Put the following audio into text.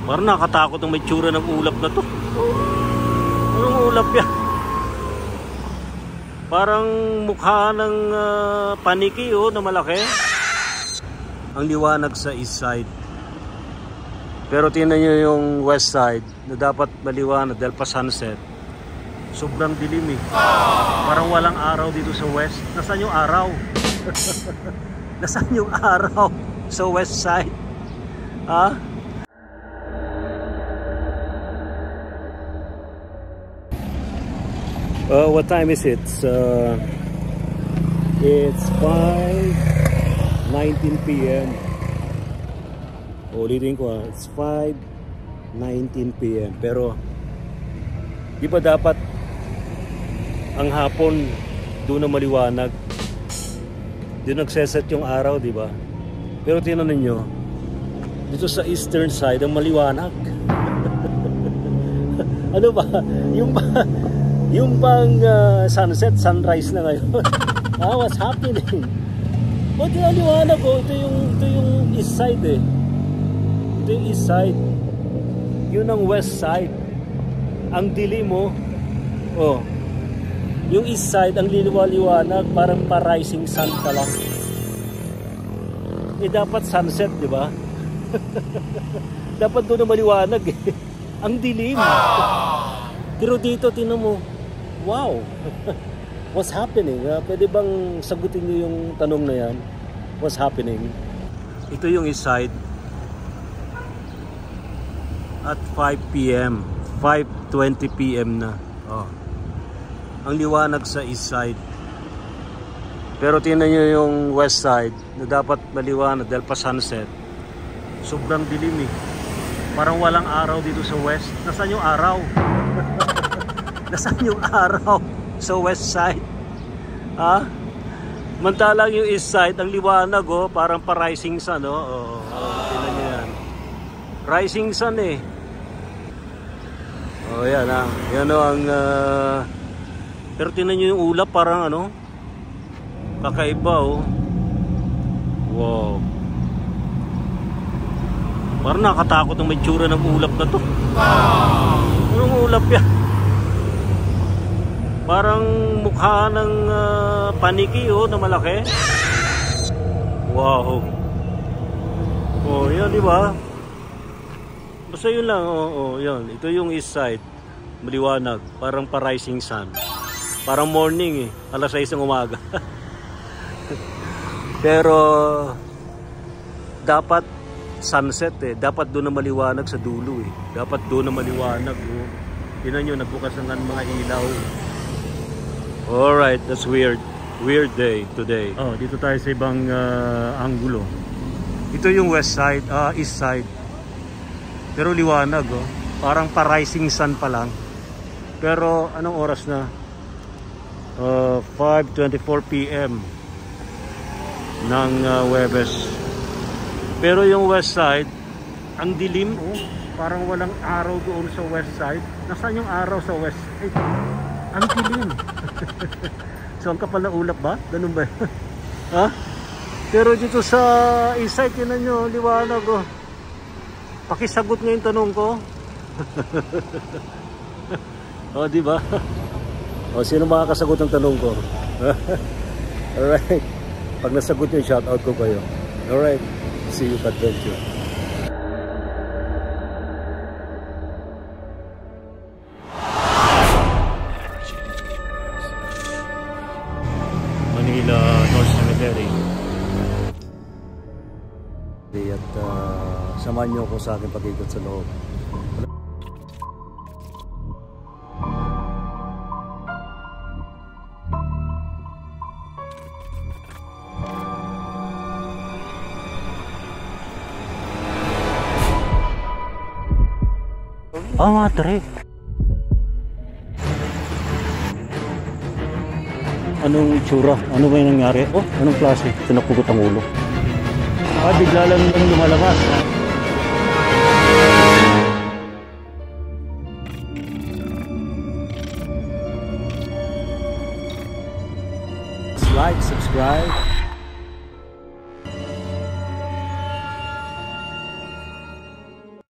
Parang nakatakot ang may tsura ng ulap na to. Anong ulap yan? Parang mukha ng paniki na malaki. Ang liwanag sa east side. Pero tingnan nyo yung west side na dapat maliwanag dahil pa sunset. Sobrang dilim eh. Parang walang araw dito sa west. Nasaan yung araw? Nasaan yung araw sa west side? Ha? What time is it? It's 5:19 p.m. Ulitin ko it's 5:19 p.m. Pero di ba dapat ang hapon doon na maliwanag? Doon nagseset yung araw, di ba? Pero tingnan ninyo, dito sa eastern side ang maliwanag. Ano ba? Yung bang sunset, sunrise na ngayon. What's happening? Ba't yung liwanag ko? Ito yung east side eh. Ito yung east side. Yun ang west side. Ang dilim mo. Oh. Yung east side, ang liwanag, parang pa-rising sun pa lang. Eh dapat sunset, di ba? Dapat doon na maliwanag eh. Ang dilim. Pero dito, tinan mo. Wow! What's happening? Pwede bang sagutin niyo yung tanong na yan? What's happening? Ito yung east side. At 5 p.m. 5:20 p.m. na. Oh. Ang liwanag sa east side. Pero tingnan nyo yung west side na dapat maliwanag dahil pa sunset. Sobrang dilim eh. Parang walang araw dito sa west. Nasaan yung araw? Nasaan yung araw sa west side? Ha? Mantalang yung east side, ang liwanag parang pa-rising sun tingnan nyo yan. Rising sun eh. Yan yan ang pero tingnan nyo yung ulap, parang kakaiba Wow. Parang nakatakot ang may tsura ng ulap na to. Anong ulap yan? Parang mukha ng paniki na malaki. Wow. Yan, di ba? Basta yun lang. Yan. Ito yung east side. Maliwanag. Parang pa-rising sun. Parang morning eh. Alas 6 ng umaga. Pero dapat sunset eh. Dapat doon na maliwanag sa dulo eh. Dapat doon na maliwanag. Tingnan nyo, nagbukas ng mga ilaw. Alright, that's weird. Weird day today. Dito tayo sa ibang anggulo. Ito yung west side, east side. Pero liwanag Parang pa-rising sun pa lang. Pero anong oras na? 5:24 p.m. ng Huwebes. Pero yung west side, ang dilim parang walang araw doon sa west side. Nasaan yung araw sa west side? Ang dilim. So ang kapal na ulap ba? Ganun ba? Ha? Pero dito sa east side, tinan nyo, liwanag Pakisagot nga yung tanong ko. Di ba? Sino makakasagot ng tanong ko? Alright. Pag nasagot nyo, shoutout ko kayo. Alright. See you at adventure. Manila North Cemetery. At samahan nyo ako sa aking pag-ikot sa loob. Madre. Anong itsura? Ano ba yung nangyari? Anong klase? Tinapugot ang ulo. Bigla lang lumalabas.